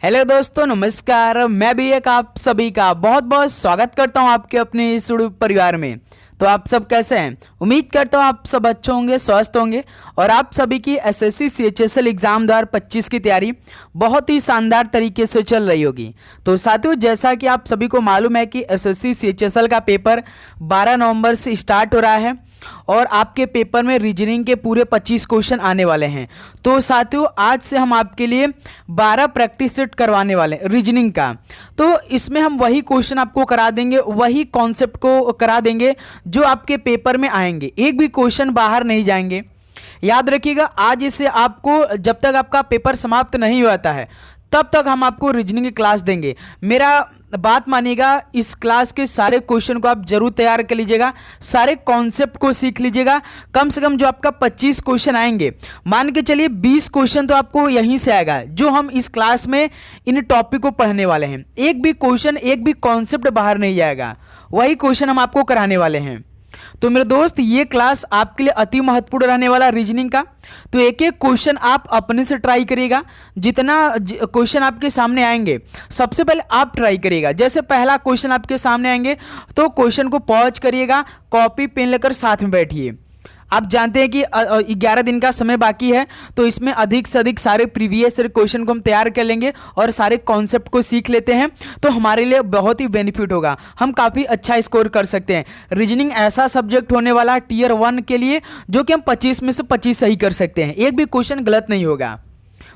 Hello दोस्तों, नमस्कार। मैं भी एक आप सभी का बहुत बहुत स्वागत करता हूं आपके अपने इस परिवार में। तो आप सब कैसे हैं? उम्मीद करता हूं आप सब अच्छे होंगे, स्वस्थ होंगे और आप सभी की एसएससी सीएचएसएल एग्जाम 2025 की तैयारी बहुत ही शानदार तरीके से चल रही होगी। तो साथियों, जैसा कि आप सभी को मालूम है कि एसएससी सीएचएसएल का पेपर 12 नवंबर से स्टार्ट हो रहा है और आपके पेपर में रीजनिंग के पूरे 25 क्वेश्चन आने वाले हैं। तो साथियों, आज से हम आपके लिए 12 प्रैक्टिस सेट करवाने वाले हैं रीजनिंग का। तो इसमें हम वही क्वेश्चन आपको करा देंगे, वही कॉन्सेप्ट को करा देंगे जो आपके पेपर में आएंगे। एक भी क्वेश्चन बाहर नहीं जाएंगे। याद रखिएगा, आज इसे आपको जब तक आपका पेपर समाप्त नहीं हो जाता है तब तक हम आपको रीजनिंग की क्लास देंगे। मेरा बात मानिएगा, इस क्लास के सारे क्वेश्चन को आप जरूर तैयार कर लीजिएगा, सारे कॉन्सेप्ट को सीख लीजिएगा। कम से कम जो आपका 25 क्वेश्चन आएंगे, मान के चलिए 20 क्वेश्चन तो आपको यहीं से आएगा जो हम इस क्लास में इन टॉपिक को पढ़ने वाले हैं। एक भी क्वेश्चन, एक भी कॉन्सेप्ट बाहर नहीं जाएगा, वही क्वेश्चन हम आपको कराने वाले हैं। तो मेरे दोस्त, ये क्लास आपके लिए अति महत्वपूर्ण रहने वाला रीजनिंग का। तो एक एक क्वेश्चन आप अपने से ट्राई करिएगा। जितना क्वेश्चन आपके सामने आएंगे सबसे पहले आप ट्राई करिएगा। जैसे पहला क्वेश्चन आपके सामने आएंगे तो क्वेश्चन को पॉज करिएगा, कॉपी पेन लेकर साथ में बैठिए। आप जानते हैं कि 11 दिन का समय बाकी है, तो इसमें अधिक से अधिक सारे प्रीवियस क्वेश्चन को हम तैयार कर लेंगे और सारे कॉन्सेप्ट को सीख लेते हैं तो हमारे लिए बहुत ही बेनिफिट होगा। हम काफ़ी अच्छा स्कोर कर सकते हैं। रीजनिंग ऐसा सब्जेक्ट होने वाला टियर 1 के लिए जो कि हम 25 में से 25 सही कर सकते हैं, एक भी क्वेश्चन गलत नहीं होगा।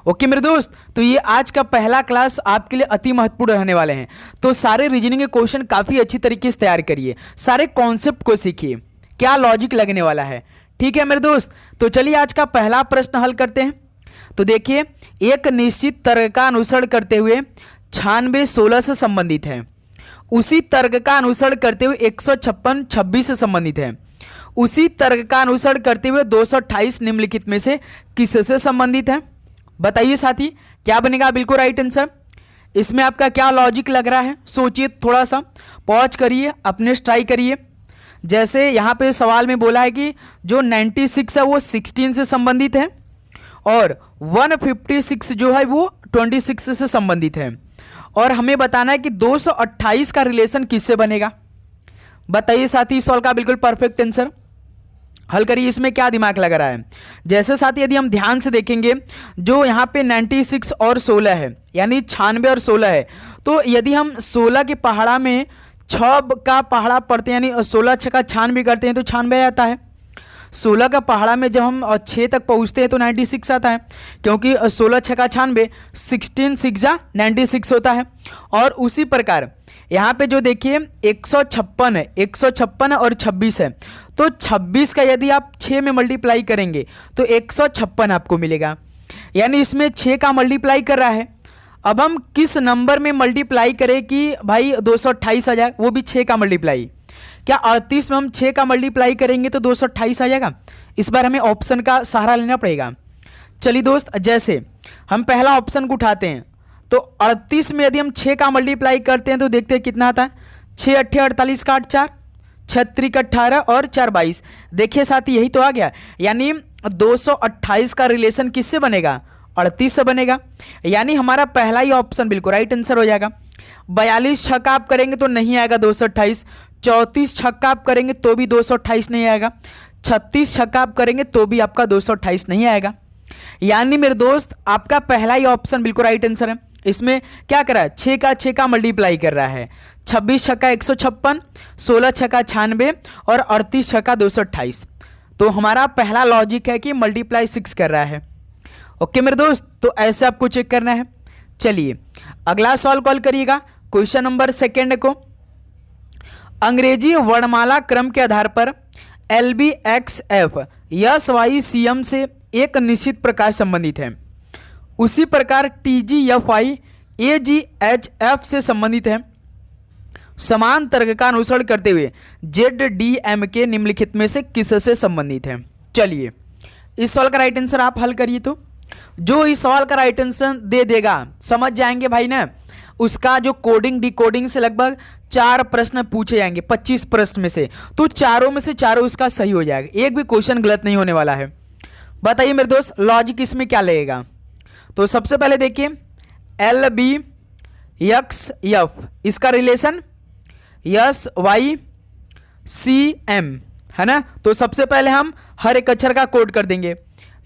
ओके मेरे दोस्त, तो ये आज का पहला क्लास आपके लिए अति महत्वपूर्ण रहने वाले हैं। तो सारे रीजनिंग के क्वेश्चन काफ़ी अच्छी तरीके से तैयार करिए, सारे कॉन्सेप्ट को सीखिए, क्या लॉजिक लगने वाला है। ठीक है मेरे दोस्त, तो चलिए आज का पहला प्रश्न हल करते हैं। तो देखिए, एक निश्चित तर्क का अनुसरण करते हुए 96 16 से संबंधित है। उसी तर्क का अनुसरण करते हुए 156 26 से संबंधित है। उसी तर्क का अनुसरण करते हुए 228 निम्नलिखित में से किससे संबंधित है? बताइए साथी, क्या बनेगा बिल्कुल राइट आंसर। इसमें आपका क्या लॉजिक लग रहा है? सोचिए, थोड़ा सा पॉज करिए, अपने ट्राई करिए। जैसे यहाँ पे सवाल में बोला है कि जो 96 है वो 16 से संबंधित है और 156 जो है वो 26 से संबंधित है, और हमें बताना है कि 228 का रिलेशन किससे बनेगा। बताइए साथी, इस सवाल का बिल्कुल परफेक्ट आंसर हल करिए। इसमें क्या दिमाग लग रहा है? जैसे साथी, यदि हम ध्यान से देखेंगे, जो यहाँ पे 96 और 16 है यानी 96 और 16 है, तो यदि हम 16 के पहाड़ा में 6 का पहाड़ा पढ़ते हैं यानी 16 6 का 96 करते हैं तो 96 आता है। 16 का पहाड़ा में जब हम 6 तक पहुँचते हैं तो 96 आता है, क्योंकि 16 6 का 96, 16 6 96 होता है। और उसी प्रकार यहाँ पे जो देखिए 156 है, 156 और 26 है, तो 26 का यदि आप 6 में मल्टीप्लाई करेंगे तो 156 आपको मिलेगा, यानी इसमें 6 का मल्टीप्लाई कर रहा है। अब हम किस नंबर में मल्टीप्लाई करें कि भाई 228 आ जाए, वो भी 6 का मल्टीप्लाई। क्या 38 में हम 6 का मल्टीप्लाई करेंगे तो 228 आ जाएगा? इस बार हमें ऑप्शन का सहारा लेना पड़ेगा। चलिए दोस्त, जैसे हम पहला ऑप्शन को उठाते हैं तो 38 में यदि हम 6 का मल्टीप्लाई करते हैं तो देखते हैं कितना आता है। 6 8 48 का 8 4, 6 3 18 और 4 22। देखिए साथी, यही तो आ गया, यानी 228 का रिलेशन किससे बनेगा? 38 से बनेगा, यानी हमारा पहला ही ऑप्शन बिल्कुल राइट आंसर हो जाएगा। 42 छक्का आप करेंगे तो नहीं आएगा 228, 34 छक्का आप करेंगे तो भी 228 नहीं आएगा, 36 छक्का आप करेंगे तो भी आपका 228 नहीं आएगा। यानी मेरे दोस्त, आपका पहला ही ऑप्शन बिल्कुल राइट आंसर है। इसमें क्या कर रहा है? 6 का मल्टीप्लाई कर रहा है। 26 छक्का 156, 16 छक्का 96 और 38 छक्का 228। तो हमारा पहला लॉजिक है कि मल्टीप्लाई 6 कर रहा है। ओके मेरे दोस्त, तो ऐसे आपको चेक करना है। चलिए अगला सवाल कॉल करिएगा, क्वेश्चन नंबर सेकेंड को। अंग्रेजी वर्णमाला क्रम के आधार पर LBXF यस वाई CM से एक निश्चित प्रकार संबंधित है। उसी प्रकार TGFI AGHF से संबंधित है। समान तर्क का अनुसरण करते हुए ZDMK निम्नलिखित में से किससे संबंधित है? चलिए इस सवाल का राइट आंसर आप हल करिए। तो जो इस सवाल का राइट आंसर दे देगा, समझ जाएंगे भाई ना, उसका जो कोडिंग डिकोडिंग से लगभग 4 प्रश्न पूछे जाएंगे 25 प्रश्न में से, तो चारों में से चारों उसका सही हो जाएगा, एक भी क्वेश्चन गलत नहीं होने वाला है। बताइए मेरे दोस्त, लॉजिक इसमें क्या लगेगा? तो सबसे पहले देखिए LBXF, इसका रिलेशन SYCM है ना। तो सबसे पहले हम हर एक अक्षर का कोड कर देंगे।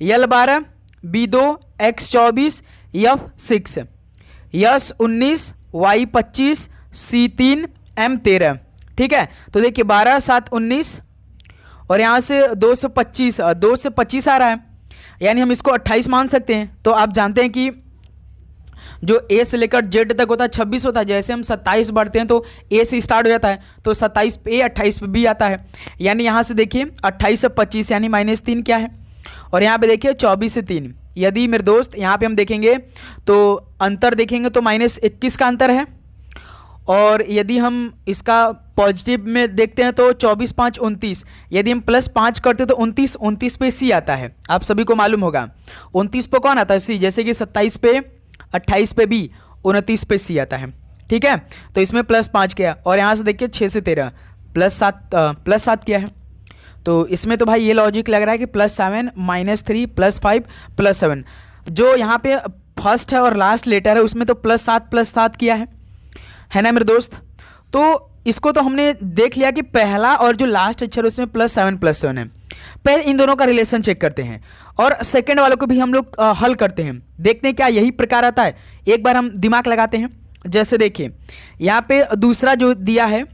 L12 B2 X24 F6 S19 Y25 C3 M13। ठीक है, तो देखिए 12 7 19 और यहाँ से 2 से 25 आ रहा है, यानी हम इसको 28 मान सकते हैं। तो आप जानते हैं कि जो ए से लेकर जेड तक होता है 26 होता है। जैसे हम 27 बढ़ते हैं तो ए से स्टार्ट हो जाता है, तो 27 पे ए 28 पे बी आता है। यानी यहाँ से देखिए 28 से 25 यानी -3 क्या है, और यहाँ पे देखिए 24 से 3। यदि मेरे दोस्त यहाँ पे हम देखेंगे तो अंतर देखेंगे तो -21 का अंतर है, और यदि हम इसका पॉजिटिव में देखते हैं तो 24 5 29। यदि हम +5 करते हैं तो 29 पे सी आता है। आप सभी को मालूम होगा 29 पे कौन आता है, सी। जैसे कि 27 पे 28 पे बी, 29 पे सी आता है। ठीक है, तो इसमें +5 किया, और यहाँ से देखिए 6 से 13 +7 किया है। तो इसमें तो भाई ये लॉजिक लग रहा है कि +7 -3 +5 +7। जो यहाँ पे फर्स्ट है और लास्ट लेटर है उसमें तो +7 किया है ना मेरे दोस्त। तो इसको तो हमने देख लिया कि पहला और जो लास्ट अक्षर उसमें +7 है। पहले इन दोनों का रिलेशन चेक करते हैं, और सेकंड वालों को भी हम लोग हल करते हैं, देखते हैं क्या यही प्रकार आता है। एक बार हम दिमाग लगाते हैं। जैसे देखिए यहाँ पे दूसरा जो दिया है,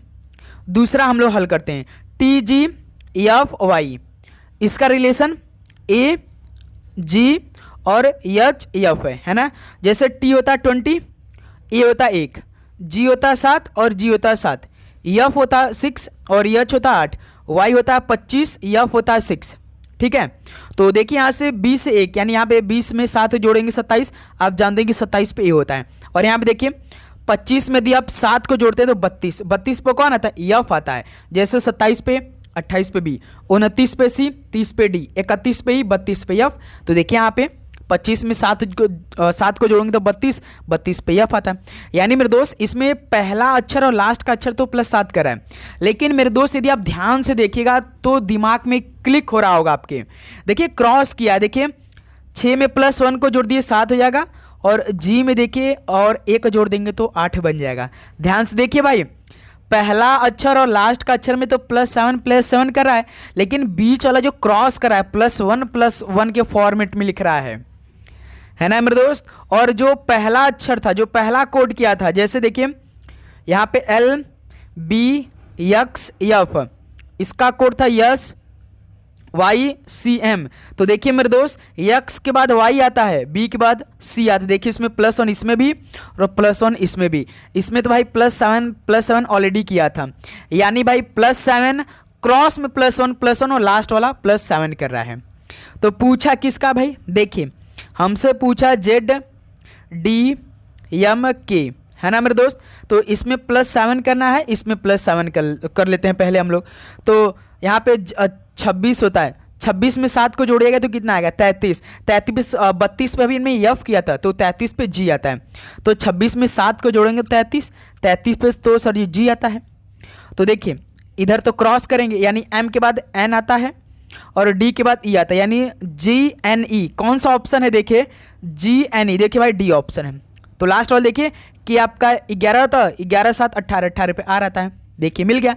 दूसरा हम लोग हल करते हैं। TGFY, इसका रिलेशन AG और HF है ना। जैसे T होता है 20, A होता है 1, G होता है 7 और G होता है 7, F होता है 6 और H होता है 8, Y होता है 25, F होता है 6। ठीक है, तो देखिए यहाँ से 20 से 1 यानी यहाँ पे 20 में 7 जोड़ेंगे 27। आप जानते हैं कि 27 पे ए होता है। और यहाँ पे देखिए 25 में यदि आप 7 को जोड़ते हैं तो 32 पे कौन आता है, F आता है। जैसे 27 पे 28 पे बी, 29 पे सी, 30 पे डी, 31 पे ई, 32 पे F। तो देखिए यहाँ पे 25 में 7 को जोड़ेंगे तो 32 पे F आता है। यानी मेरे दोस्त इसमें पहला अक्षर और लास्ट का अक्षर तो +7 का है, लेकिन मेरे दोस्त यदि आप ध्यान से देखिएगा तो दिमाग में क्लिक हो रहा होगा आपके। देखिए क्रॉस किया, देखिए 6 में +1 को जोड़ दिए 7 हो जाएगा, और जी में देखिए और 1 जोड़ देंगे तो 8 बन जाएगा। ध्यान से देखिए भाई, पहला अक्षर और लास्ट का अक्षर में तो +7 कर रहा है, लेकिन बीच वाला जो क्रॉस कर रहा है +1 के फॉर्मेट में लिख रहा है ना मेरे दोस्त। और जो पहला अक्षर था, जो पहला कोड किया था, जैसे देखिए यहाँ पे LBXF, इसका कोड था SYCM। तो देखिए मेरे दोस्त X के बाद Y आता है, B के बाद C आता है। देखिए इसमें +1 इसमें भी और +1 इसमें भी। इसमें तो भाई +7 ऑलरेडी किया था, यानी भाई +7 क्रॉस में +1 और लास्ट वाला +7 कर रहा है। तो पूछा किसका भाई, देखिए हमसे पूछा ZDMK है ना मेरे दोस्त। तो इसमें +7 करना है, इसमें +7 कर लेते हैं पहले हम लोग। तो यहाँ पे 26 होता है, 26 में 7 को जोड़िएगा तो कितना आएगा 33। 32 पे अभी इनमें F किया था तो 33 पे G आता है। तो 26 में 7 को जोड़ेंगे 33 पे तो सर जी G आता है। तो देखिए इधर तो क्रॉस करेंगे, यानी M के बाद N आता है और D के बाद E आता है, यानी GNE। कौन सा ऑप्शन है, देखिए GNE। देखिए भाई D ऑप्शन है। तो लास्ट वाला देखिए कि आपका 11 होता है, 11 7 18 पे R आता है। देखिए मिल गया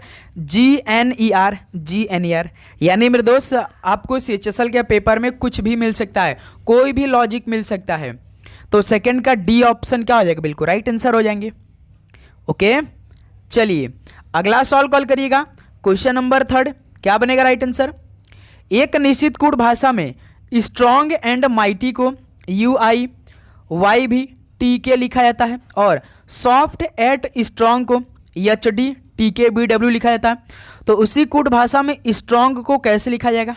GNER। यानी मेरे दोस्त आपको CHSL के पेपर में कुछ भी मिल सकता है, कोई भी लॉजिक मिल सकता है। तो सेकंड का D ऑप्शन क्या हो जाएगा, बिल्कुल राइट आंसर हो जाएंगे। ओके चलिए अगला सॉल्व कॉल करिएगा। क्वेश्चन नंबर 3 क्या बनेगा राइट आंसर। एक निश्चित कूट भाषा में स्ट्रॉन्ग एंड माइटी को UIYBTK लिखा जाता है, और सॉफ्ट एट स्ट्रॉन्ग को HDTKBW लिखा जाता है। तो उसी कूट भाषा में स्ट्रॉन्ग को कैसे लिखा जाएगा,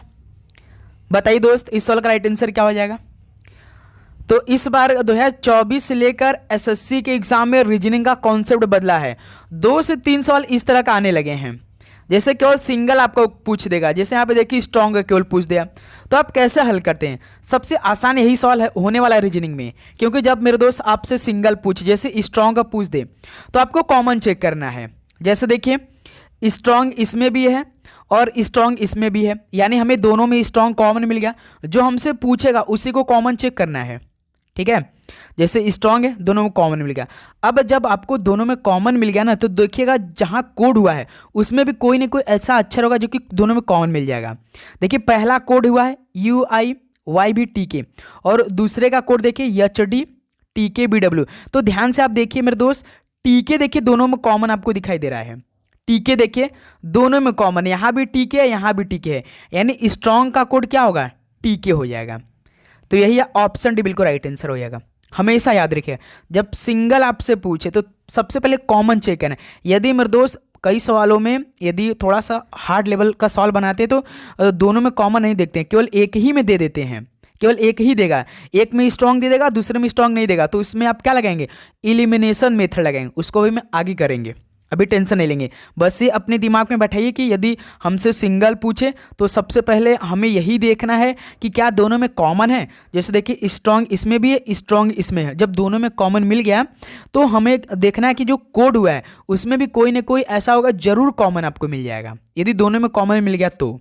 बताइए दोस्त। इस सवाल का राइट आंसर क्या हो जाएगा। तो इस बार 2024 से लेकर SSC के एग्जाम में रीजनिंग का कॉन्सेप्ट बदला है। 2 से 3 सवाल इस तरह का आने लगे हैं, जैसे केवल सिंगल आपको पूछ देगा। जैसे यहाँ पे देखिए स्ट्रॉन्ग केवल पूछ दिया, तो आप कैसे हल करते हैं। सबसे आसान यही सवाल है होने वाला है रीजनिंग में, क्योंकि जब मेरे दोस्त आपसे सिंगल पूछ, जैसे स्ट्रॉन्ग का पूछ दे, तो आपको कॉमन चेक करना है। जैसे देखिए स्ट्रॉन्ग इसमें भी है और स्ट्रॉन्ग इसमें भी है, यानी हमें दोनों में स्ट्रॉन्ग कॉमन मिल गया। जो हमसे पूछेगा उसी को कॉमन चेक करना है, ठीक है। जैसे स्ट्रॉन्ग है, दोनों में कॉमन मिल गया। अब जब आपको दोनों में कॉमन मिल गया ना, तो देखिएगा जहाँ कोड हुआ है उसमें भी कोई ना कोई ऐसा अक्षर होगा जो कि दोनों में कॉमन मिल जाएगा। देखिए पहला कोड हुआ है UIYBTK और दूसरे का कोड देखिए HDTKBW। तो ध्यान से आप देखिए मेरे दोस्त, TK देखिए दोनों में कॉमन आपको दिखाई दे रहा है। TK देखिए दोनों में कॉमन, यहाँ भी TK है, यहाँ भी TK है, यानी स्ट्रॉन्ग का कोड क्या होगा, TK हो जाएगा। तो यही ऑप्शन डी बिल्कुल राइट आंसर हो जाएगा। हमेशा याद रखिए जब सिंगल आपसे पूछे तो सबसे पहले कॉमन चेक करना। यदि मेरे दोस्त कई सवालों में यदि थोड़ा सा हार्ड लेवल का सवाल बनाते हैं तो दोनों में कॉमन नहीं देखते हैं, केवल एक ही में दे देते हैं, केवल एक ही देगा, एक में स्ट्रॉन्ग दे देगा, दूसरे में स्ट्रॉन्ग नहीं देगा। तो इसमें आप क्या लगाएंगे, एलिमिनेशन मेथड लगाएंगे, उसको भी मैं आगे करेंगे, अभी टेंशन नहीं लेंगे। बस ये अपने दिमाग में बैठाइए कि यदि हमसे सिंगल पूछे तो सबसे पहले हमें यही देखना है कि क्या दोनों में कॉमन है। जैसे देखिए स्ट्रॉन्ग इसमें भी है, स्ट्रॉन्ग इसमें है, जब दोनों में कॉमन मिल गया तो हमें देखना है कि जो कोड हुआ है उसमें भी कोई ना कोई ऐसा होगा जरूर कॉमन आपको मिल जाएगा, यदि दोनों में कॉमन मिल गया तो।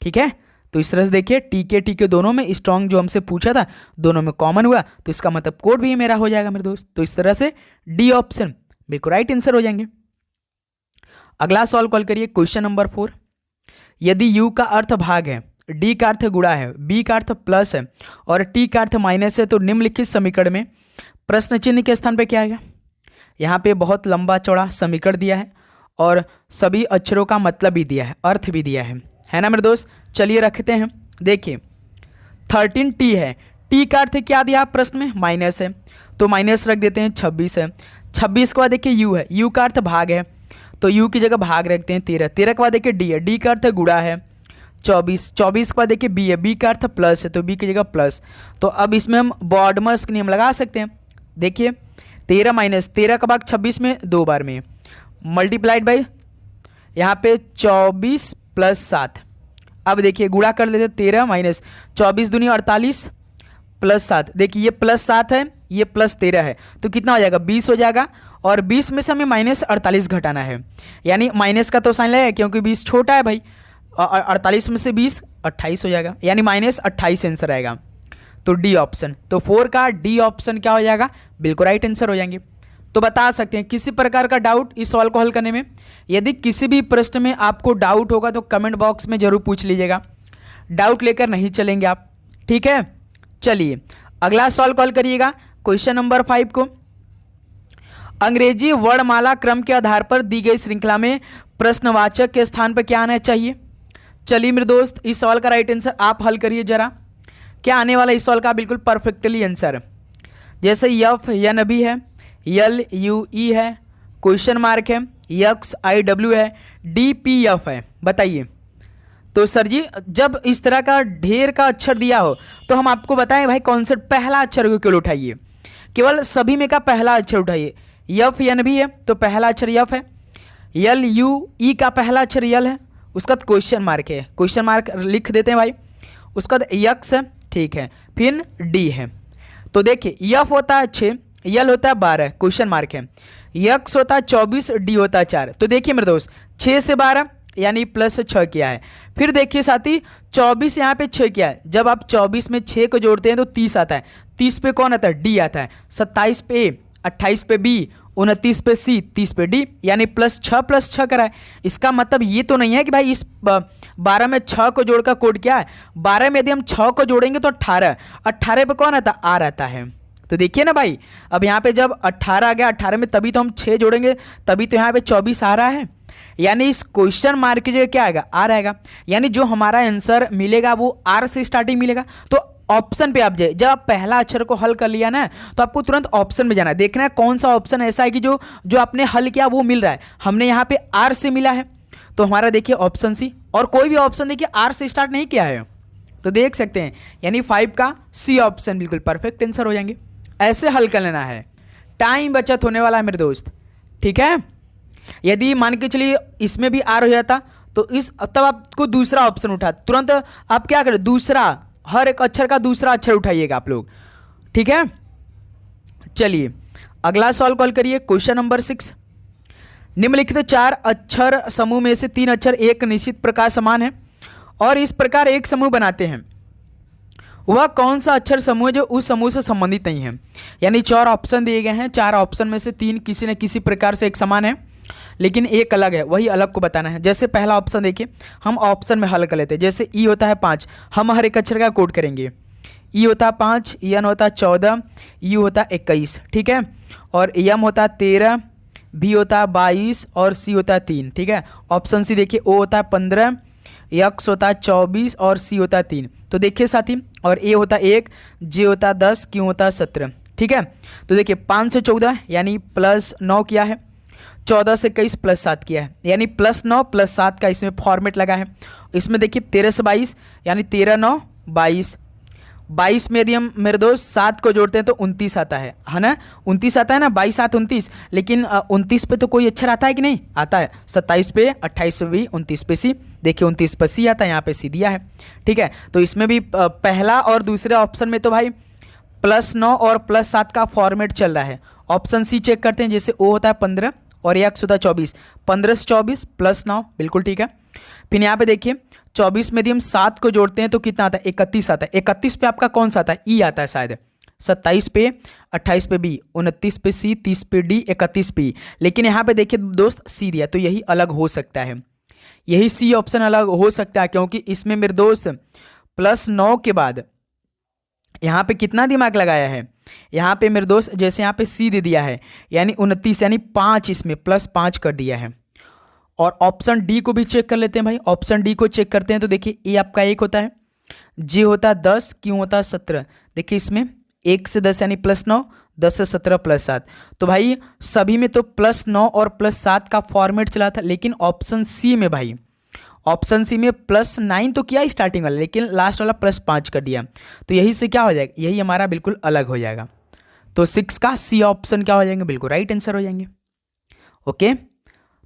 ठीक है, तो इस तरह से देखिए TK दोनों में, स्ट्रॉन्ग जो हमसे पूछा था दोनों में कॉमन हुआ, तो इसका मतलब कोड भी मेरा हो जाएगा मेरे दोस्त। तो इस तरह से डी ऑप्शन बिल्कुल राइट आंसर हो जाएंगे। अगला सॉल्व कॉल करिए क्वेश्चन नंबर 4। यदि U का अर्थ भाग है, D का अर्थ गुणा है, B का अर्थ प्लस है और T का अर्थ माइनस है, तो निम्नलिखित समीकरण में प्रश्न चिन्ह के स्थान पे क्या आएगा। यहाँ पे बहुत लंबा चौड़ा समीकरण दिया है और सभी अक्षरों का मतलब भी दिया है, अर्थ भी दिया है ना मेरे दोस्त। चलिए रखते हैं, देखिए 13T है, T का अर्थ क्या दिया प्रश्न में, माइनस है, तो माइनस रख देते हैं। 26 है, 26 के बाद देखिए U है, U का अर्थ भाग है, तो U की जगह भाग रखते हैं। 13 के बाद देखिए D है, D का अर्थ गुणा है। 24 के बाद देखिए B है, B का अर्थ प्लस है, तो B की जगह प्लस। तो अब इसमें हम बॉडमर्स का नियम लगा सकते हैं। देखिए 13 माइनस 13 का भाग 26 में 2 बार में, मल्टीप्लाइड बाई यहाँ पे 24 प्लस 7। अब देखिए गुणा कर लेते 13 माइनस 24 दूनी 48 प्लस 7। देखिए ये प्लस 7 है, ये प्लस 13 है, तो कितना हो जाएगा, 20 हो जाएगा। और 20 में से हमें माइनस 48 घटाना है, यानी माइनस का तो साइन लगेगा क्योंकि 20 छोटा है भाई। 48 में से 20 28 हो जाएगा, यानी माइनस 28 आंसर आएगा। तो डी ऑप्शन, तो 4 का डी ऑप्शन क्या हो जाएगा, बिल्कुल राइट आंसर हो जाएंगे। तो बता सकते हैं किसी प्रकार का डाउट इस सवाल को हल करने में। यदि किसी भी प्रश्न में आपको डाउट होगा तो कमेंट बॉक्स में जरूर पूछ लीजिएगा, डाउट लेकर नहीं चलेंगे आप। ठीक है, चलिए अगला सवाल कॉल करिएगा क्वेश्चन नंबर 5 को। अंग्रेजी वर्णमाला क्रम के आधार पर दी गई श्रृंखला में प्रश्नवाचक के स्थान पर क्या आना चाहिए। चलिए मेरे दोस्त इस सवाल का राइट आंसर आप हल करिए जरा, क्या आने वाला इस सवाल का बिल्कुल परफेक्टली आंसर। जैसे FNB है, LUE है, क्वेश्चन मार्क है, XIW है, DPF है, बताइए। तो सर जी जब इस तरह का ढेर का अक्षर दिया हो तो हम आपको बताएं भाई कौन सा पहला अक्षर को केवल उठाइए, केवल सभी में का पहला अक्षर उठाइए। FNB है तो पहला अक्षर F है, LUE का पहला अक्षर L है, उसका क्वेश्चन मार्क है, क्वेश्चन मार्क लिख देते हैं भाई। उसका X है, ठीक है, फिर D है। तो देखिए F होता है 6, L होता है 12, क्वेश्चन मार्क है, X होता है 24, D होता है 4। तो देखिए मेरे दोस्त 6 से 12 यानी प्लस 6 किया है। फिर देखिए साथी 24 यहाँ पे 6 किया है, जब आप 24 में 6 को जोड़ते हैं तो 30 आता है। 30 पे कौन आता है, D आता है। 27 पे A, 28 पे B, 29 पे C, 30 पे D, यानी प्लस 6 करा है। इसका मतलब ये तो नहीं है कि भाई इस 12 में 6 को जोड़कर कोड क्या है। 12 में यदि हम 6 को जोड़ेंगे तो 18, 18 पे कौन आता है, R आता है। तो देखिए ना भाई, अब यहाँ पे जब 18 आ गया, 18 में तभी तो हम 6 जोड़ेंगे, तभी तो यहाँ पे 24 आ रहा है, यानी इस क्वेश्चन मार्क की जगह क्या आएगा, R आएगा। यानी जो हमारा आंसर मिलेगा वो R से स्टार्टिंग मिलेगा। तो ऑप्शन पे आप जाए, जब आप पहला अक्षर को हल कर लिया ना तो आपको तुरंत ऑप्शन में जाना है, देखना है कौन सा ऑप्शन ऐसा है कि जो आपने हल किया वो मिल रहा है। हमने यहाँ पे R से मिला है तो हमारा देखिए ऑप्शन C, और कोई भी ऑप्शन देखिए R से स्टार्ट नहीं किया है तो देख सकते हैं, यानी 5 का C ऑप्शन बिल्कुल परफेक्ट आंसर हो जाएंगे। ऐसे हल कर लेना है, टाइम बचत होने वाला है मेरे दोस्त। ठीक है, यदि मान के चलिए इसमें भी R हो जाता तो इस तब आपको दूसरा ऑप्शन उठा, तुरंत आप क्या करें, दूसरा हर एक अक्षर का दूसरा अक्षर उठाइएगा आप लोग। ठीक है, चलिए अगला सॉल्व कॉल करिए क्वेश्चन नंबर 6। निम्नलिखित 4 अक्षर समूह में से 3 अक्षर एक निश्चित प्रकार समान है और इस प्रकार एक समूह बनाते हैं। वह कौन सा अक्षर समूह है जो उस समूह से संबंधित नहीं है। यानी 4 ऑप्शन दिए गए हैं, 4 ऑप्शन में से 3 किसी न किसी प्रकार से एक समान है लेकिन एक अलग है, वही अलग को बताना है। जैसे पहला ऑप्शन देखिए, हम ऑप्शन में हल कर लेते हैं। जैसे ई होता है 5, हम हर एक अक्षर का कोड करेंगे। ई होता है 5, एन होता है 14, यू होता है 21, ठीक है, और एम होता है 13, बी होता है 22 और सी होता है 3, ठीक है। ऑप्शन सी देखिए, ओ होता है 15, एक्स होता है 24 और सी होता है 3। तो देखिए साथी, और ए होता है 1, जे होता है 10, क्यू होता है 17, ठीक है। तो देखिए 5 से 14 यानी +9 किया है, 14 से 21 +7 किया है, यानी +9 +7 का इसमें फॉर्मेट लगा है। इसमें देखिए 13 से 22 यानी 13 9 22, 22 में यदि हम मेरे दोस्त 7 को जोड़ते हैं तो 29 आता है ना, 29 आता है ना, 22 7 29। लेकिन 29 पे तो कोई अक्षर आता है कि नहीं, आता है। 27 पे, 28 पे भी, 29 पे सी, देखिए 29 पे सी आता है, यहाँ पे सी दिया है, ठीक है। तो इसमें भी पहला और दूसरे ऑप्शन में तो भाई +9 और +7 का फॉर्मेट चल रहा है। ऑप्शन सी चेक करते हैं। जैसे ओ होता है 15 और एक्स होता है 24, 15 से 24 +9, बिल्कुल ठीक है। फिर यहाँ पे देखिए 24 में यदि हम 7 को जोड़ते हैं तो कितना आता है, 31 आता है। 31 पे आपका कौन सा आता है, ई आता है शायद। 27 पे, 28 पे बी, 29 पे सी, 30 पे डी, 31 पे ई। लेकिन यहाँ पे देखिए दोस्त सी दिया, तो यही अलग हो सकता है, यही सी ऑप्शन अलग हो सकता है, क्योंकि इसमें मेरे दोस्त +9 के बाद यहाँ पे कितना दिमाग लगाया है, यहाँ पे मेरे दोस्त जैसे यहाँ पे सी दे दिया है, यानी 29 यानी 5, इसमें +5 कर दिया है। और ऑप्शन डी को भी चेक कर लेते हैं भाई। ऑप्शन डी को चेक करते हैं तो देखिए ए आपका 1 होता है, जे होता है 10, क्यू होता है 17। देखिए इसमें 1 से 10 यानी +9, 10 से 17 +7। तो भाई सभी में तो +9 और +7 का फॉर्मेट चला था, लेकिन ऑप्शन सी में भाई, ऑप्शन सी में +9 तो किया स्टार्टिंग वाला, लेकिन लास्ट वाला +5 कर दिया। तो यही से क्या हो जाएगा, यही हमारा बिल्कुल अलग हो जाएगा। तो 6 का सी ऑप्शन क्या हो जाएंगे, बिल्कुल राइट आंसर हो जाएंगे। ओके,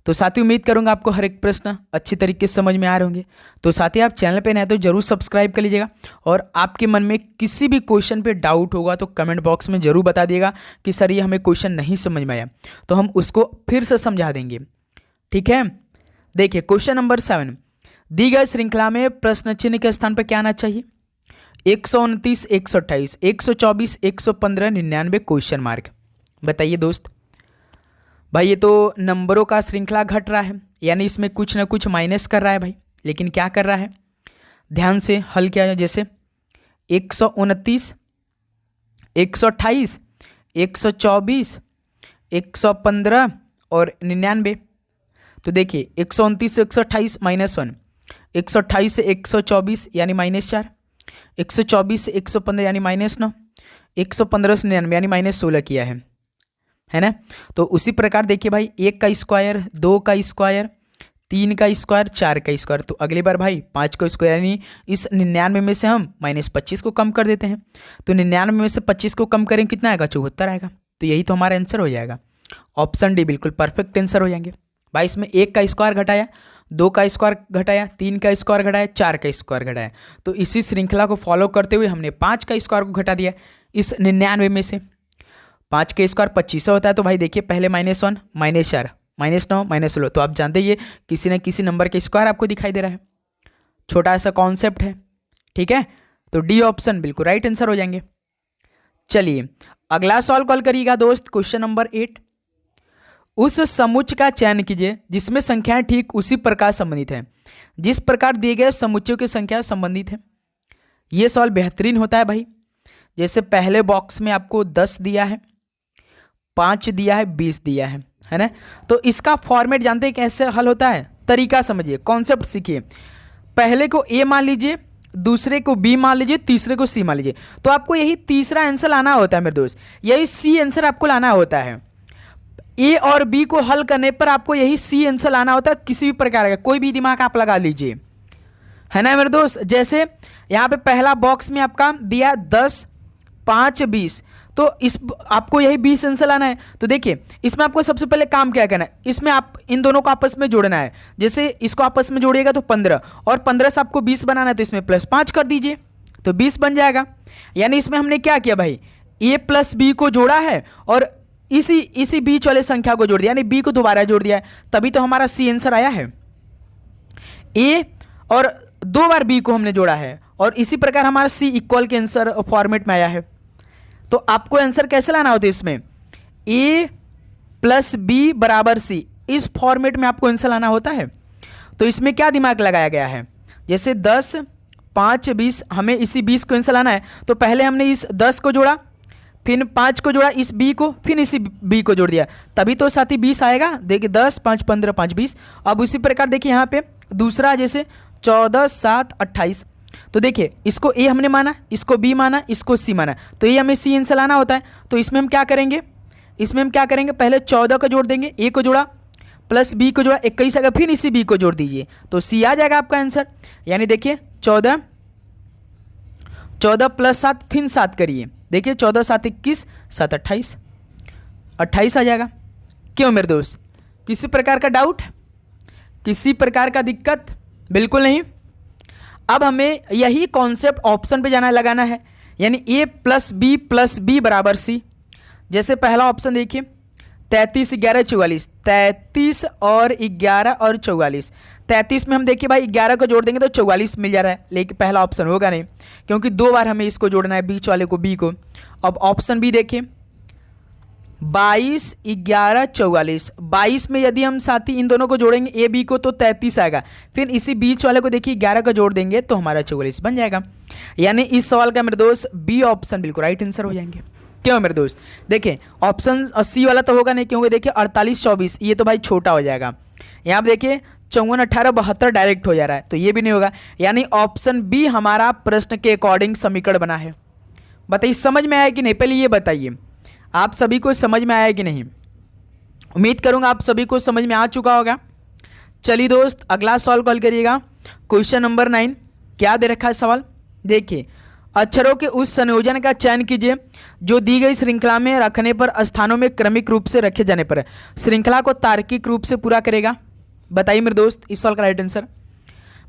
तो साथी उम्मीद करूंगा आपको हर एक प्रश्न अच्छी तरीके से समझ में आ रहे होंगे। तो साथी आप चैनल पे नए तो जरूर सब्सक्राइब कर लीजिएगा, और आपके मन में किसी भी क्वेश्चन पे डाउट होगा तो कमेंट बॉक्स में जरूर बता दिएगा कि सर ये हमें क्वेश्चन नहीं समझ में आया, तो हम उसको फिर से समझा देंगे, ठीक है। देखिए क्वेश्चन नंबर 7, दी गई श्रृंखला में प्रश्न चिन्ह के स्थान पर क्या आना चाहिए, 129, 128, 124, 115, 99 क्वेश्चन मार्क। बताइए दोस्त। भाई ये तो नंबरों का श्रृंखला घट रहा है, यानी इसमें कुछ ना कुछ माइनस कर रहा है भाई, लेकिन क्या कर रहा है, ध्यान से हल किया जाए। जैसे 129, 128, 124, 115 और 99। तो देखिए 129 से 128 -1, 128 से 124 यानी -4, 124 से 115 यानी -9, 115 से 99 यानी -16 किया है ना। तो उसी प्रकार देखिए भाई 1 का स्क्वायर, 2 का स्क्वायर, 3 का स्क्वायर, 4 का स्क्वायर। तो अगली बार भाई 5 का स्क्वायर, यानी इस 99 में से हम -25 को कम कर देते हैं। तो 99 में से 25 को कम करें कितना आएगा, 74 आएगा। तो यही तो हमारा आंसर हो जाएगा। ऑप्शन डी बिल्कुल परफेक्ट आंसर हो जाएंगे भाई। इसमें 1 का स्क्वायर घटाया, 2 का स्क्वायर घटाया, 3 का स्क्वायर घटाया, 4 का स्क्वायर घटाया। तो इसी श्रृंखला को फॉलो करते हुए हमने 5 का स्क्वायर को घटा दिया इस 99 में से। 5 का स्क्वायर 2500 होता है। तो भाई देखिए पहले -1, -4, -9, -16। तो आप जानते ही किसी न किसी नंबर के स्क्वायर आपको दिखाई दे रहा है, छोटा सा कॉन्सेप्ट है, ठीक है। तो डी ऑप्शन बिल्कुल राइट आंसर हो जाएंगे। चलिए अगला सवाल कॉल करिएगा दोस्त। क्वेश्चन नंबर 8, उस समुच्चय का चयन कीजिए जिसमें संख्याएं ठीक उसी प्रकार संबंधित हैं जिस प्रकार दिए गए समुच्चयों की संख्या संबंधित है। यह सवाल बेहतरीन होता है भाई। जैसे पहले बॉक्स में आपको 10 दिया है, 5 दिया है, 20 दिया है ना। तो इसका फॉर्मेट जानते हैं कैसे हल होता है, तरीका समझिए, कॉन्सेप्ट सीखिए। पहले को ए मान लीजिए, दूसरे को बी मान लीजिए, तीसरे को सी मान लीजिए। तो आपको यही तीसरा आंसर लाना होता है मेरे दोस्त, यही सी आंसर आपको लाना होता है। ए और बी को हल करने पर आपको यही सी आंसर लाना होता है, किसी भी प्रकार का कोई भी दिमाग आप लगा लीजिए, है ना मेरे दोस्त। जैसे यहाँ पे पहला बॉक्स में आपका दिया 10, 5, 20। तो इस आपको यही 20 आंसर लाना है। तो देखिए इसमें आपको सबसे पहले काम क्या करना है, इसमें आप इन दोनों को आपस में जोड़ना है। जैसे इसको आपस में जोड़िएगा तो 15, और 15 से आपको 20 बनाना है, तो इसमें +5 कर दीजिए तो 20 बन जाएगा। यानी इसमें हमने क्या किया भाई, ए प्लस बी को जोड़ा है और इसी बीच वाले संख्या को जोड़ दिया, यानी बी को दोबारा जोड़ दिया है, तभी तो हमारा सी आंसर आया है। ए और 2 बार बी को हमने जोड़ा है और इसी प्रकार हमारा सी इक्वल के आंसर फॉर्मेट में आया है। तो आपको आंसर कैसे लाना होता है इसमें, ए प्लस बी बराबर सी, इस फॉर्मेट में आपको आंसर लाना होता है। तो इसमें क्या दिमाग लगाया गया है, जैसे 10 5 20, हमें इसी 20 को आंसर लाना है। तो पहले हमने इस 10 को जोड़ा, फिर 5 को जोड़ा इस बी को, फिर इसी बी को जोड़ दिया, तभी तो साथ ही 20 आएगा। देखिए 10 5 15 5 20। अब उसी प्रकार देखिए यहाँ पे दूसरा जैसे 14 7 28, तो देखिए इसको ए हमने माना, इसको बी माना, इसको सी माना, तो ये हमें सी आंसर लाना होता है। तो इसमें हम क्या करेंगे, पहले 14 को जोड़ देंगे, ए को जोड़ा प्लस बी को जोड़ा 21 आएगा, फिर इसी बी को जोड़ दीजिए, तो सी आ जाएगा आपका आंसर। यानी देखिए 14 प्लस 7 फिर 7 करिए, देखिए 14 7 21 7 28 28 आ जाएगा। क्यों मेरे दोस्त, किसी प्रकार का डाउट, किसी प्रकार का दिक्कत? बिल्कुल नहीं। अब हमें यही कॉन्सेप्ट ऑप्शन पे जाना लगाना है, यानी ए प्लस बी बराबर सी। जैसे पहला ऑप्शन देखिए 33 11 44, 33 और 11 और 44, 33 में हम देखिए भाई 11 को जोड़ देंगे तो 44 मिल जा रहा है, लेकिन पहला ऑप्शन होगा नहीं क्योंकि 2 बार हमें इसको जोड़ना है, बीच वाले को बी को। अब ऑप्शन बी देखिए 22 11 44, 22 में यदि हम साथी इन दोनों को जोड़ेंगे ए बी को तो 33 आएगा, फिर इसी बीच वाले को देखिए 11 को जोड़ देंगे तो हमारा 44 बन जाएगा। यानी इस सवाल का मेरे दोस्त बी ऑप्शन बिल्कुल राइट आंसर हो जाएंगे। क्यों मेरे दोस्त, देखिए ऑप्शन सी वाला तो होगा नहीं क्योंकि देखिए 48 24 ये तो भाई छोटा हो जाएगा। यहाँ पर देखिए 54 18 72 डायरेक्ट हो जा रहा है, तो ये भी नहीं होगा। यानी ऑप्शन बी हमारा प्रश्न के अकॉर्डिंग समीकरण बना है। बताइए समझ में आया कि नहीं, पहले ये बताइए आप सभी को समझ में आया कि नहीं। उम्मीद करूंगा आप सभी को समझ में आ चुका होगा। चलिए दोस्त अगला सवाल कॉल करिएगा। क्वेश्चन नंबर 9 क्या दे रखा है सवाल, देखिए अक्षरों के उस संयोजन का चयन कीजिए जो दी गई श्रृंखला में रखने पर स्थानों में क्रमिक रूप से रखे जाने पर श्रृंखला को तार्किक रूप से पूरा करेगा। बताइए मेरे दोस्त इस सवाल का राइट आंसर।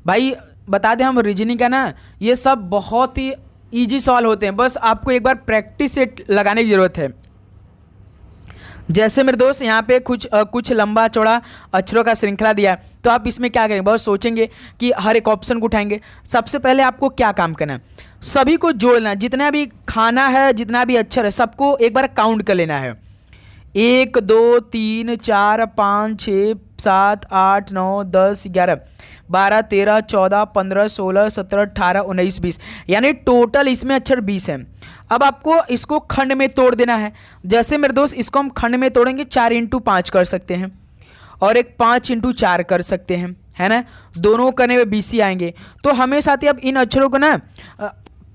भाई बता दें हम रीजनिंग का ना, ये सब बहुत ही ईजी सवाल होते हैं, बस आपको एक बार प्रैक्टिस से लगाने की ज़रूरत है। जैसे मेरे दोस्त यहाँ पे कुछ लंबा चौड़ा अक्षरों का श्रृंखला दिया है, तो आप इसमें क्या करेंगे, बहुत सोचेंगे कि हर एक ऑप्शन को उठाएंगे। सबसे पहले आपको क्या काम करना है, सभी को जोड़ना, जितना भी खाना है जितना भी अक्षर है सबको एक बार काउंट कर लेना है। 1 2 3 4 5 6 7 8 9 10 11 12 13 14 15 16 17 18 19 20, यानी टोटल इसमें अक्षर 20 है। अब आपको इसको खंड में तोड़ देना है। जैसे मेरे दोस्त इसको हम खंड में तोड़ेंगे 4 × 5 कर सकते हैं और एक 5 × 4 कर सकते हैं, है ना, दोनों करने में 20 ही आएंगे। तो हमें साथ ही अब इन अक्षरों को ना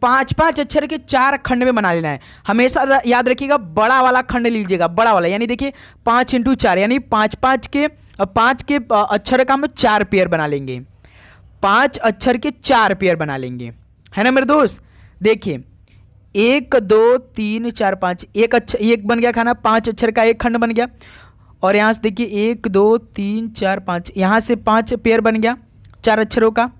5-5 अक्षर के 4 खंड में बना लेना है। हमेशा याद रखिएगा बड़ा वाला खंड लीजिएगा, बड़ा वाला, यानी देखिए 5 × 4 यानी 5 के अक्षर का हम 4 पेयर बना लेंगे, 5 अक्षर के 4 पेयर बना लेंगे, है ना मेरे दोस्त। देखिए 1 2 3 4 5, एक बन गया खाना, 5 अक्षर का एक खंड बन गया। और यहाँ से देखिए 1 2 3 4 5, यहाँ से 5 पेयर बन गया 4 अक्षरों का,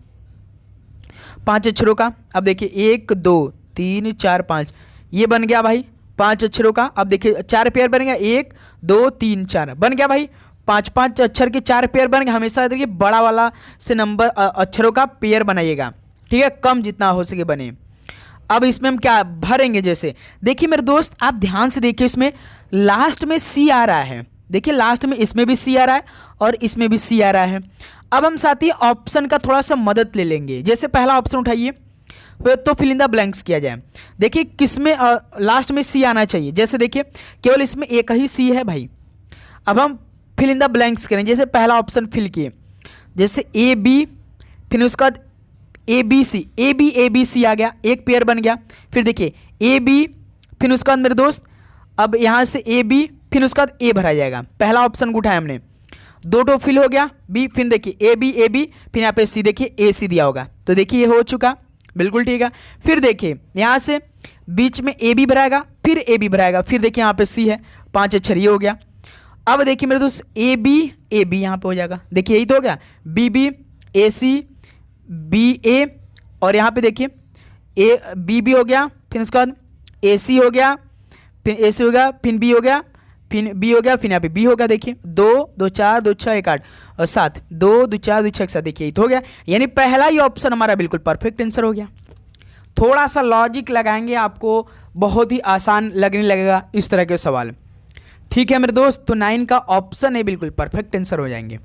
5 अक्षरों का। अब देखिए 1 2 3 4 5 ये बन गया भाई 5 अक्षरों का। अब देखिए 4 पेयर बन गया, 1 2 3 4 बन गया भाई, 5 अक्षर के 4 पेयर बन गए। हमेशा देखिए बड़ा वाला से नंबर अक्षरों का पेयर बनाइएगा, ठीक है, कम जितना हो सके बने। अब इसमें हम क्या भरेंगे, जैसे देखिए मेरे दोस्त आप ध्यान से देखिए इसमें लास्ट में सी आ रहा है, देखिए लास्ट में इसमें भी सी आ रहा है और इसमें भी सी आ रहा है। अब हम साथ ही ऑप्शन का थोड़ा सा मदद ले लेंगे। जैसे पहला ऑप्शन उठाइए तो फिल इन द ब्लैंक्स किया जाए। देखिए किसमें लास्ट में सी आना चाहिए, जैसे देखिए केवल इसमें एक ही सी है भाई। अब हम फिल इन द ब्लैंक्स करें, जैसे पहला ऑप्शन फिल किए, जैसे ए बी, फिर उसके बाद ए बी सी आ गया, एक पेयर बन गया। फिर देखिए ए बी, फिर उसके बाद मेरे दोस्त अब यहाँ से ए बी, फिर उसके बाद ए भरा जाएगा। पहला ऑप्शन को उठाया हमने, 2 फिल हो गया बी, फिर देखिए ए बी, फिर यहाँ पे सी, देखिए ए सी दिया होगा, तो देखिए ये हो चुका, बिल्कुल ठीक है। फिर देखिए यहाँ से बीच में ए बी भराएगा, फिर ए बी भराएगा, फिर देखिए यहाँ पे सी है, 5 अक्षर ये हो गया। अब देखिए मेरे दोस्त ए बी यहाँ पे हो जाएगा, देखिए यही तो हो गया, बी ए सी बी ए, और यहाँ पे देखिए ए बी हो गया, फिर उसके बाद ए सी हो गया, फिर ए सी हो गया, फिर बी हो गया, फिर बी हो गया, फिर यहाँ पे बी हो गया। देखिए 2 2 4 2 6 1 8 और 7, 2 2 4 2 6 1 7, देखिए ये तो हो गया। यानी पहला ही ऑप्शन हमारा बिल्कुल परफेक्ट आंसर हो गया। थोड़ा सा लॉजिक लगाएंगे आपको बहुत ही आसान लगने लगेगा इस तरह के सवाल। ठीक है मेरे दोस्त, तो 9 का ऑप्शन है बिल्कुल परफेक्ट आंसर हो जाएंगे।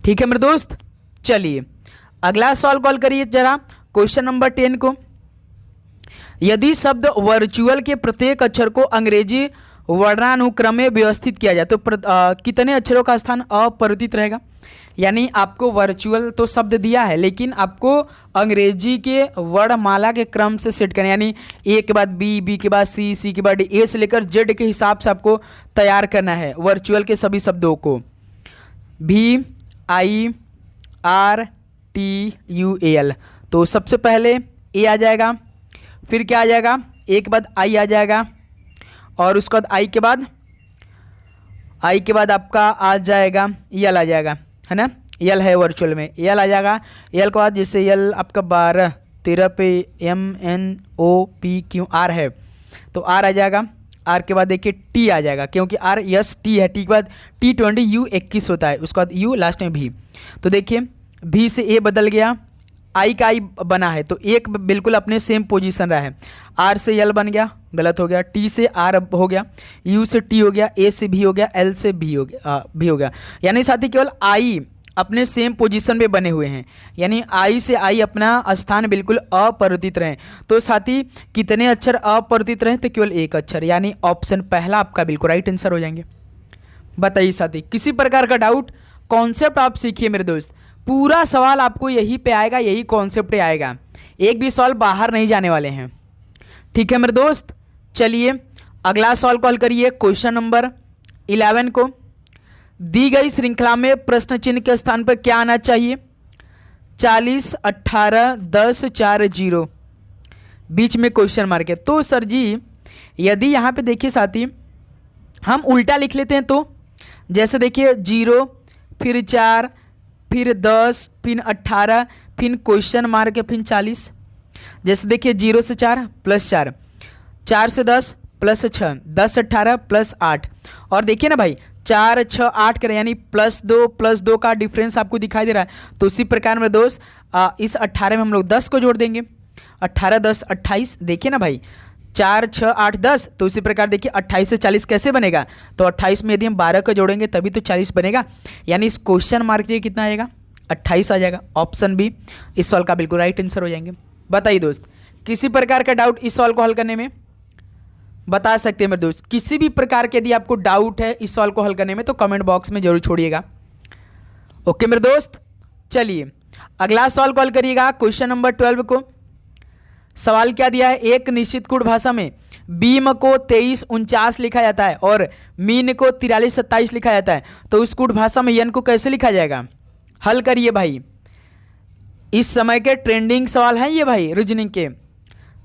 ठीक है मेरे दोस्त, चलिए अगला सवाल कॉल करिए जरा, क्वेश्चन नंबर 10 को। यदि शब्द वर्चुअल के प्रत्येक अक्षर को अंग्रेजी वर्णानुक्रम में व्यवस्थित किया जाए तो कितने अक्षरों का स्थान अपरिवर्तित रहेगा। यानी आपको वर्चुअल तो शब्द दिया है, लेकिन आपको अंग्रेजी के वर्णमाला के क्रम से सेट करना, यानी ए के बाद बी, बी के बाद सी, सी के बाद डी, ए से लेकर जेड के हिसाब से आपको तैयार करना है वर्चुअल के सभी शब्दों को। भी I R T U A L, तो सबसे पहले ए आ जाएगा, फिर क्या आ जाएगा, ए के बाद आई आ जाएगा, और उसके बाद आई के बाद आपका आ जाएगा यल आ जाएगा, है ना। यल है वर्चुअल में, यल आ जाएगा। यल के बाद जैसे यल आपका 12 13 पे MNOPQR है, तो आर आ जाएगा। आर के बाद देखिए टी आ जाएगा, क्योंकि आर यस टी है। टी के बाद T20 U21 होता है, उसके बाद यू लास्ट में भी। तो देखिए भी से ए बदल गया, आई का आई बना है, तो एक बिल्कुल अपने सेम पोजीशन रहा है। आर से यल बन गया, गलत हो गया। टी से आर हो गया, यू से टी हो गया, ए से भी हो गया, एल से भी हो गया। यानी साथी केवल आई अपने सेम पोजीशन में बने हुए हैं, यानी आई से आई अपना स्थान बिल्कुल अपरिवर्तित रहे। तो साथी कितने अक्षर अपरिवर्तित रहे, तो केवल एक अक्षर, यानी ऑप्शन पहला आपका बिल्कुल राइट आंसर हो जाएंगे। बताइए साथी, किसी प्रकार का डाउट, कॉन्सेप्ट आप सीखिए मेरे दोस्त, पूरा सवाल आपको यहीं पे आएगा, यही कॉन्सेप्ट आएगा, एक भी सवाल बाहर नहीं जाने वाले हैं। ठीक है मेरे दोस्त, चलिए अगला सवाल कॉल करिए, क्वेश्चन नंबर 11 को। दी गई श्रृंखला में प्रश्न चिन्ह के स्थान पर क्या आना चाहिए। 40 18 10 4 0, बीच में क्वेश्चन मार्क है। तो सर जी यदि यहाँ पे देखिए साथी हम उल्टा लिख लेते हैं, तो जैसे देखिए 0 फिर 4 फिर 10 फिर 18 फिर क्वेश्चन मार्क है फिर 40। जैसे देखिए 0 से 4 प्लस 4, 4 से 10 प्लस 6, 10 18 प्लस 8, और देखिए ना भाई 4 6 8 करें, यानी प्लस 2 का डिफरेंस आपको दिखाई दे रहा है। तो उसी प्रकार में दोस्त इस 18 में हम लोग 10 को जोड़ देंगे, 18 10 28, देखिए ना भाई 4 6 8 10। तो उसी प्रकार देखिए 28 से 40 कैसे बनेगा, तो 28 में यदि हम 12 को जोड़ेंगे तभी तो 40 बनेगा, यानी इस क्वेश्चन मार्क के कितना आएगा 28 आ जाएगा। ऑप्शन बी इस सवाल का बिल्कुल राइट आंसर हो जाएंगे। बताइए दोस्त, किसी प्रकार का डाउट इस सवाल को हल करने में बता सकते हैं मेरे दोस्त। किसी भी प्रकार के यदि आपको डाउट है इस सवाल को हल करने में तो कमेंट बॉक्स में जरूर छोड़िएगा। ओके मेरे दोस्त, चलिए अगला सवाल कॉल करिएगा, क्वेश्चन नंबर 12 को। सवाल क्या दिया है, एक निश्चित कूट भाषा में बीम को 23 49 लिखा जाता है और मीन को 43 27 लिखा जाता है, तो उस कूट भाषा में यन को कैसे लिखा जाएगा। हल करिए भाई, इस समय के ट्रेंडिंग सवाल हैं ये भाई रीजनिंग के।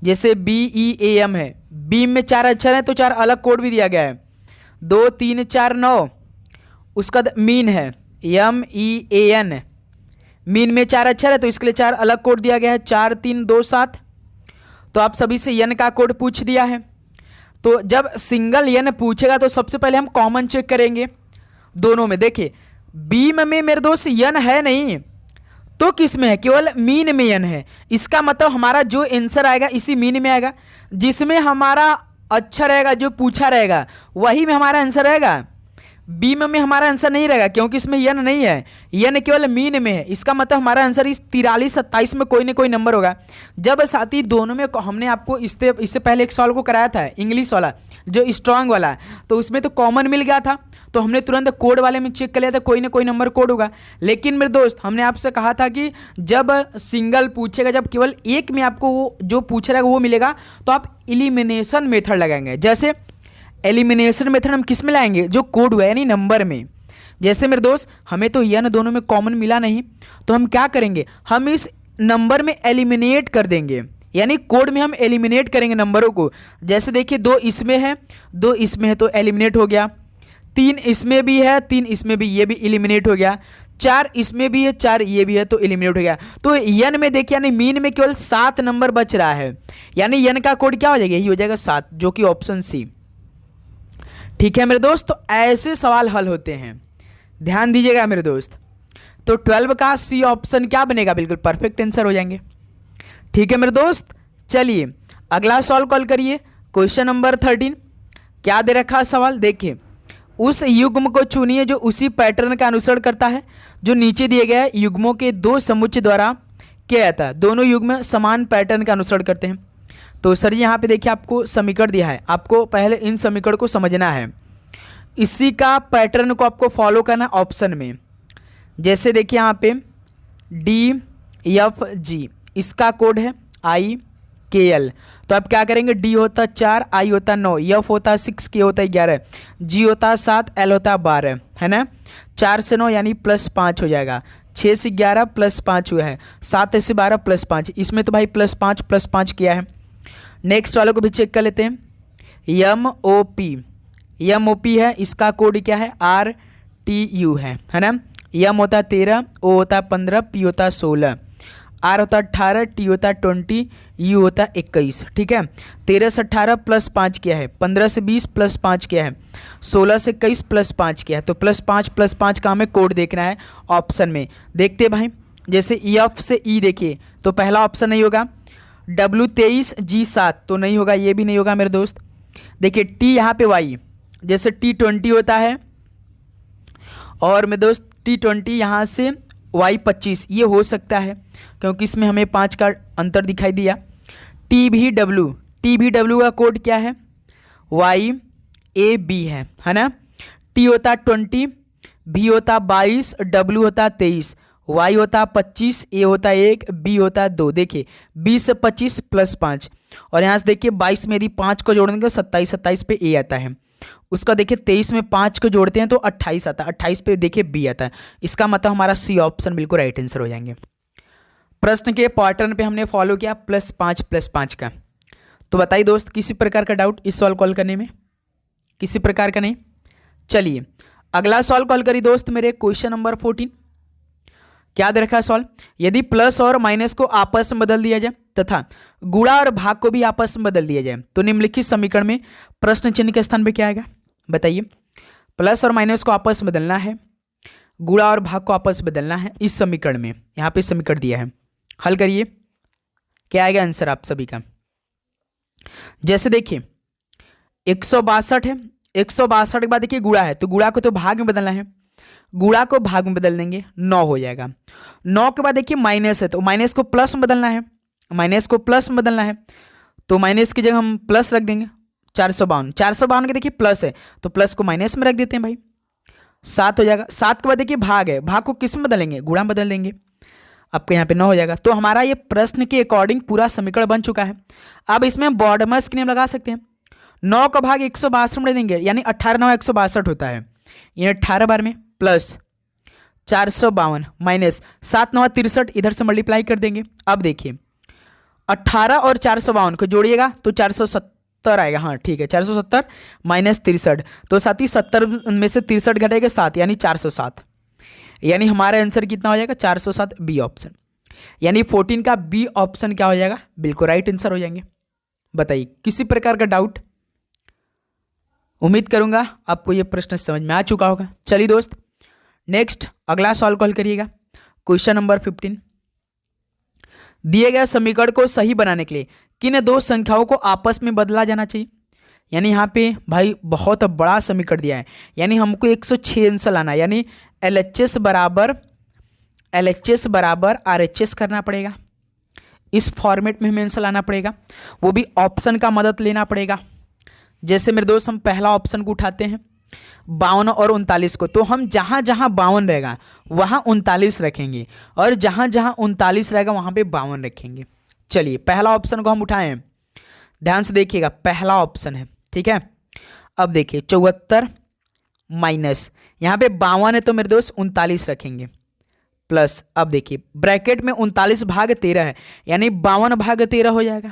जैसे BEAM है, बीम में 4 अक्षर हैं तो 4 अलग कोड भी दिया गया है, 2 3 4 9। उसका मीन है MEAN, मीन में 4 अक्षर है तो इसके लिए 4 अलग कोड दिया गया है, 4 3 2 7। तो आप सभी से यन का कोड पूछ दिया है, तो जब सिंगल यन पूछेगा तो सबसे पहले हम कॉमन चेक करेंगे दोनों में। देखिए बीम में मेरे दोस्त यन है नहीं, तो किस में है, केवल मीन में यन है। इसका मतलब हमारा जो आंसर आएगा इसी मीन में आएगा, जिसमें हमारा अच्छा रहेगा जो पूछा रहेगा वही में हमारा आंसर रहेगा। बीम में हमारा आंसर नहीं रहेगा क्योंकि इसमें यन नहीं है, यन केवल मीन में है। इसका मतलब हमारा आंसर इस 43 27 में कोई ना कोई नंबर होगा। जब साथी दोनों में हमने आपको इससे पहले एक सवाल को कराया था इंग्लिश वाला जो स्ट्रांग वाला, तो उसमें तो कॉमन मिल गया था, तो हमने तुरंत कोड वाले में चेक कर लिया था कोई ना कोई नंबर कोड होगा। लेकिन मेरे दोस्त हमने आपसे कहा था कि जब सिंगल पूछेगा, जब केवल एक में आपको वो जो पूछ रहा है वो मिलेगा, तो आप एलिमिनेशन मेथड लगाएंगे। जैसे एलिमिनेशन मेथड हम किस में लाएंगे, जो कोड हुआ है यानी नंबर में। जैसे मेरे दोस्त हमें तो यन दोनों में कॉमन मिला नहीं, तो हम क्या करेंगे, हम इस नंबर में एलिमिनेट कर देंगे, यानी कोड में हम एलिमिनेट करेंगे नंबरों को। जैसे देखिए 2 इसमें है 2 इसमें है तो एलिमिनेट हो गया, 3 इसमें भी है 3 इसमें भी, ये भी एलिमिनेट हो गया, 4 इसमें भी है 4 ये भी है तो एलिमिनेट हो गया। तो यन में देखिए यानी मीन में केवल 7 नंबर बच रहा है, यानी यन का कोड क्या हो जाएगा, यही हो जाएगा 7, जो कि ऑप्शन सी। ठीक है मेरे दोस्त, तो ऐसे सवाल हल होते हैं, ध्यान दीजिएगा मेरे दोस्त। तो 12 का सी ऑप्शन क्या बनेगा, बिल्कुल परफेक्ट आंसर हो जाएंगे। ठीक है मेरे दोस्त, चलिए अगला सवाल कॉल करिए। क्वेश्चन नंबर 13 क्या दे रखा है सवाल, देखिए उस युग्म को चुनिए जो उसी पैटर्न का अनुसरण करता है जो नीचे दिए गए युग्मों के दो समुच्चय द्वारा किया जाता है। दोनों युग्म समान पैटर्न का अनुसरण करते हैं। तो सर यहाँ पे देखिए आपको समीकरण दिया है, आपको पहले इन समीकरण को समझना है, इसी का पैटर्न को आपको फॉलो करना ऑप्शन में। जैसे देखिए यहाँ पे DFG इसका कोड है IKL, तो आप क्या करेंगे, D होता 4, I होता 9, F होता 6, K होता 11, G होता 7, L होता 12, है ना। 4 से 9 यानी +5 हो जाएगा, 6 से 11 +5 हुआ है, 7 से 12 +5, इसमें तो भाई +5 किया है। नेक्स्ट वाले को भी चेक कर लेते हैं। MOP है, इसका कोड क्या है RTU है ना। M होता 13, O होता 15, P होता 16, R होता 18, T होता 20, U होता 21, ठीक है। 13 से 18 +5 किया है, 15 से 20 +5 किया है, 16 से 21 +5 किया है। तो +5 का हमें कोड देखना है ऑप्शन में। देखते भाई, जैसे F से E देखिए तो पहला ऑप्शन नहीं होगा, W23 G7 तो नहीं होगा, ये भी नहीं होगा मेरे दोस्त। देखिए T यहाँ पे Y, जैसे T20 होता है और मेरे दोस्त T20 यहाँ से Y25, ये हो सकता है क्योंकि इसमें हमें 5 का अंतर दिखाई दिया। TVW का कोड क्या है YAB है ना। T होता 20, V होता 22, W होता 23, Y होता 25, A होता 1, B होता 2। देखिए 20 से 25 +5 और यहाँ से देखिए 22 में यदि 5 को जोड़ देंगे 27 पे A आता है। उसका देखिए 23 में 5 को जोड़ते हैं तो 28 आता है, 28 पे देखिए B आता है। इसका मतलब हमारा C ऑप्शन बिल्कुल राइट आंसर हो जाएंगे। प्रश्न के पैटर्न पे हमने फॉलो किया +5 का। तो बताइए दोस्त, किसी प्रकार का डाउट इस सवाल कॉल करने में, किसी प्रकार का नहीं। चलिए अगला सवाल कॉल करिए दोस्त मेरे। क्वेश्चन नंबर 14 क्या दे रखा है सवाल, यदि प्लस और माइनस को आपस में बदल दिया जाए तथा गुणा और भाग को भी आपस में बदल दिया जाए तो निम्नलिखित समीकरण में प्रश्न चिन्ह के स्थान पे क्या आएगा, बताइए। प्लस और माइनस को आपस में बदलना है, गुणा और भाग को आपस में बदलना है इस समीकरण में। यहाँ पे समीकरण दिया है, हल करिए, क्या आएगा आंसर आप सभी का। जैसे देखिए 162 है, 162 के बाद देखिए गुणा है तो गुणा को तो भाग में बदलना है, गुणा को भाग में बदल देंगे 9 हो जाएगा। 9 के बाद देखिए माइनस है तो माइनस को प्लस में बदलना है, माइनस को प्लस में बदलना है तो माइनस की जगह हम प्लस रख देंगे। 452 के देखिए प्लस है तो प्लस को माइनस में रख देते हैं भाई, 7 हो जाएगा। 7 के बाद देखिए भाग है, भाग को किस में बदलेंगे, गुणा में बदल देंगे, आपके यहाँ पे 9 हो जाएगा। तो हमारा ये प्रश्न के अकॉर्डिंग पूरा समीकरण बन चुका है। अब इसमें बॉडमस की नेम लगा सकते हैं। 9 का भाग 162 में देंगे यानी 18 9 162 होता है, यानी 18 बार में प्लस 452 माइनस 7 9 63, इधर से मल्टीप्लाई कर देंगे। अब देखिए 18 और 452 को जोड़िएगा तो 470 आएगा, हाँ ठीक है, 470 माइनस 63 तो साथ ही 70 में से 63 घटेगा 7 यानी 407, यानी हमारा आंसर कितना हो जाएगा 407 बी ऑप्शन, यानी 14 का बी ऑप्शन क्या हो जाएगा, बिल्कुल राइट आंसर हो जाएंगे। बताइए किसी प्रकार का डाउट, उम्मीद करूंगा आपको ये प्रश्न समझ में आ चुका होगा। चलिए दोस्त नेक्स्ट अगला सवाल कॉल करिएगा। क्वेश्चन नंबर 15, दिए गए समीकरण को सही बनाने के लिए किन दो संख्याओं को आपस में बदला जाना चाहिए। यानी यहाँ पे भाई बहुत बड़ा समीकरण दिया है, यानी हमको 106 आंसर लाना है, यानी LHS बराबर RHS करना पड़ेगा। इस फॉर्मेट में हमें आंसर लाना पड़ेगा, वो भी ऑप्शन का मदद लेना पड़ेगा। जैसे मेरे दोस्त हम पहला ऑप्शन को उठाते हैं 52 और 39 को, तो हम जहाँ जहाँ 52 रहेगा वहाँ 39 रखेंगे और जहाँ जहाँ 39 रहेगा वहाँ पे 52 रखेंगे। चलिए पहला ऑप्शन को हम उठाएं, ध्यान से देखिएगा, पहला ऑप्शन है, ठीक है। अब देखिए 74 माइनस यहाँ पे 52 है तो मेरे दोस्त 39 रखेंगे प्लस, अब देखिए ब्रैकेट में 39 भाग 13 है यानी 52 भाग 13 हो जाएगा,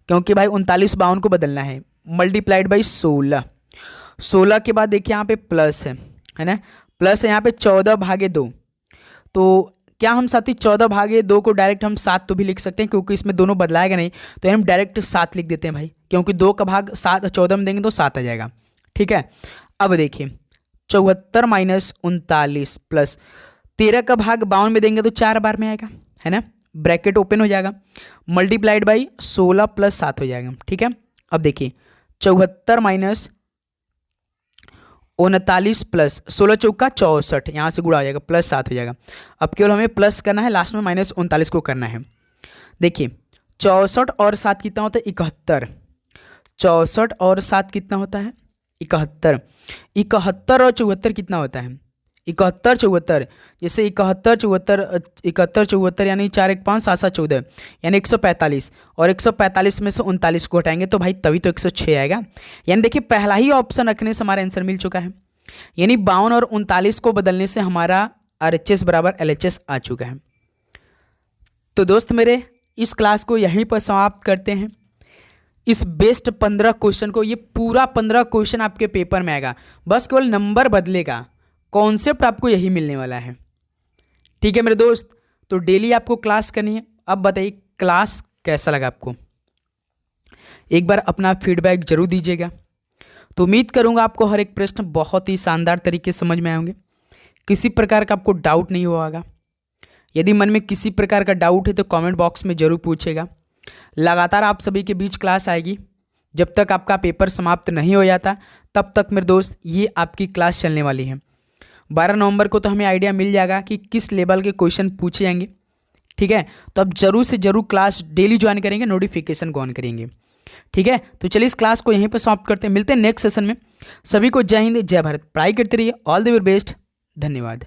क्योंकि भाई 39 52 को बदलना है, मल्टीप्लाइड बाई 16 के बाद देखिए यहाँ पे प्लस है ना, प्लस है यहाँ पे 14 भागे 2, तो क्या हम साथी 14 भागे 2 को डायरेक्ट हम 7 तो भी लिख सकते हैं क्योंकि इसमें दोनों बदलाएगा नहीं, तो हम डायरेक्ट 7 लिख देते हैं भाई, क्योंकि 2 का भाग 14 में देंगे तो 7 आ जाएगा, ठीक है। अब देखिए 74 माइनस 39 प्लस 13 का भाग 52 में देंगे तो 4 बार में आएगा, है ना, ब्रैकेट ओपन हो जाएगा, मल्टीप्लाइड बाई 16 प्लस 7 हो जाएगा। ठीक है, अब देखिए 74 माइनस 39 प्लस 16 चौका 64, यहाँ से गुणा हो जाएगा, प्लस 7 हो जाएगा। अब केवल हमें प्लस करना है, लास्ट में माइनस 39 को करना है। देखिए 64 और 7 कितना होता है 71, 64 और 7 कितना होता है 71, 71 और 74 कितना होता है 71 74, जैसे 71 74 71 74 यानी 4 1 5 7 7 14 यानी 145, और 145 में से 39 को हटाएंगे तो भाई तभी तो 106 आएगा। यानी देखिए पहला ही ऑप्शन रखने से हमारा आंसर मिल चुका है, यानी 52 और 39 को बदलने से हमारा RHS बराबर LHS आ चुका है। तो दोस्त मेरे इस क्लास को यहीं पर समाप्त करते हैं। इस बेस्ट 15 क्वेश्चन को, ये पूरा 15 क्वेश्चन आपके पेपर में आएगा, बस केवल नंबर बदलेगा, कॉन्सेप्ट आपको यही मिलने वाला है। ठीक है मेरे दोस्त, तो डेली आपको क्लास करनी है। अब बताइए क्लास कैसा लगा आपको, एक बार अपना फीडबैक जरूर दीजिएगा। तो उम्मीद करूंगा आपको हर एक प्रश्न बहुत ही शानदार तरीके से समझ में आएंगे, किसी प्रकार का आपको डाउट नहीं होगा। यदि मन में किसी प्रकार का डाउट है तो कमेंट बॉक्स में ज़रूर पूछेगा। लगातार आप सभी के बीच क्लास आएगी, जब तक आपका पेपर समाप्त नहीं हो जाता तब तक मेरे दोस्त ये आपकी क्लास चलने वाली है। 12 नवंबर को तो हमें आइडिया मिल जाएगा कि किस लेवल के क्वेश्चन पूछे जाएंगे। ठीक है, तो अब जरूर से जरूर क्लास डेली ज्वाइन करेंगे, नोटिफिकेशन को ऑन करेंगे। ठीक है, तो चलिए इस क्लास को यहीं पर समाप्त करते हैं, मिलते हैं नेक्स्ट सेशन में। सभी को जय हिंद जय भारत, पढ़ाई करते रहिए, ऑल द वेरी बेस्ट, धन्यवाद।